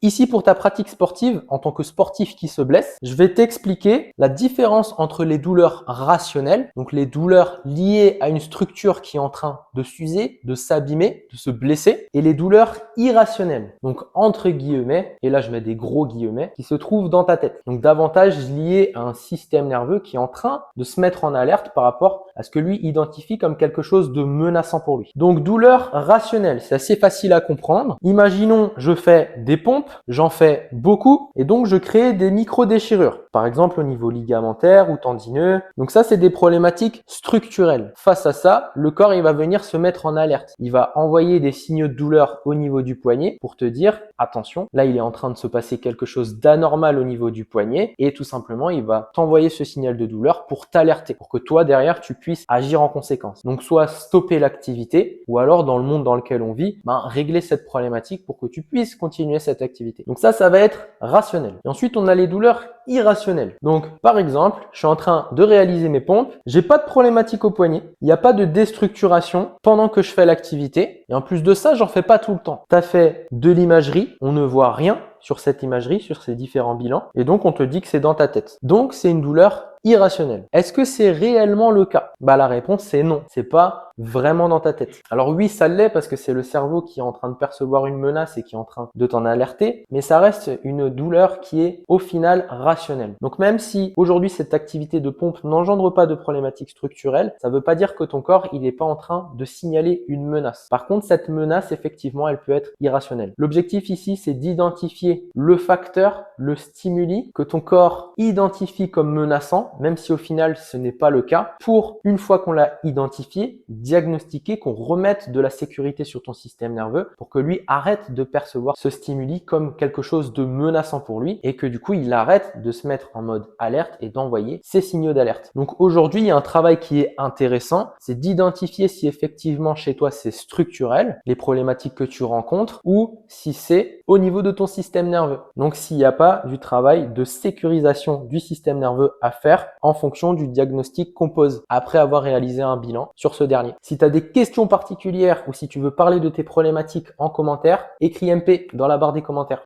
Ici, pour ta pratique sportive, en tant que sportif qui se blesse, je vais t'expliquer la différence entre les douleurs rationnelles, donc les douleurs liées à une structure qui est en train de s'user, de s'abîmer, de se blesser, et les douleurs irrationnelles, donc entre guillemets, et là je mets des gros guillemets, qui se trouvent dans ta tête. Donc davantage liées à un système nerveux qui est en train de se mettre en alerte par rapport à ce que lui identifie comme quelque chose de menaçant pour lui. Donc douleur rationnelle, c'est assez facile à comprendre. Imaginons, je fais des pompes, j'en fais beaucoup et donc je crée des micro-déchirures. Par exemple au niveau ligamentaire ou tendineux. Donc ça, c'est des problématiques structurelles. Face à ça, le corps, il va venir se mettre en alerte. Il va envoyer des signaux de douleur au niveau du poignet pour te dire, attention, là, il est en train de se passer quelque chose d'anormal au niveau du poignet et tout simplement, il va t'envoyer ce signal de douleur pour t'alerter, pour que toi, derrière, tu puisses agir en conséquence. Donc, soit stopper l'activité ou alors, dans le monde dans lequel on vit, régler cette problématique pour que tu puisses continuer cette activité. Donc ça va être rationnel. Et ensuite, on a les douleurs irrationnelles. Donc, par exemple, je suis en train de réaliser mes pompes, j'ai pas de problématique au poignet, il n'y a pas de déstructuration pendant que je fais l'activité. Et en plus de ça, j'en fais pas tout le temps. Tu as fait de l'imagerie, on ne voit rien sur cette imagerie, sur ces différents bilans, et donc on te dit que c'est dans ta tête. Donc, c'est une douleur irrationnelle. Est-ce que c'est réellement le cas? La réponse c'est non. C'est pas vraiment dans ta tête. Alors oui, ça l'est parce que c'est le cerveau qui est en train de percevoir une menace et qui est en train de t'en alerter, mais ça reste une douleur qui est au final rationnelle. Donc même si aujourd'hui cette activité de pompe n'engendre pas de problématiques structurelles, ça veut pas dire que ton corps il est pas en train de signaler une menace. Par contre, cette menace effectivement, elle peut être irrationnelle. L'objectif ici, c'est d'identifier le facteur, le stimuli que ton corps identifie comme menaçant, même si au final ce n'est pas le cas, pour une fois qu'on l'a identifié, diagnostiquer, qu'on remette de la sécurité sur ton système nerveux pour que lui arrête de percevoir ce stimuli comme quelque chose de menaçant pour lui et que du coup il arrête de se mettre en mode alerte et d'envoyer ces signaux d'alerte. Donc aujourd'hui, il y a un travail qui est intéressant, c'est d'identifier si effectivement chez toi c'est structurel, les problématiques que tu rencontres, ou si c'est au niveau de ton système nerveux. Donc s'il n'y a pas du travail de sécurisation du système nerveux à faire en fonction du diagnostic qu'on pose après avoir réalisé un bilan sur ce dernier. Si tu as des questions particulières ou si tu veux parler de tes problématiques en commentaire, écris MP dans la barre des commentaires.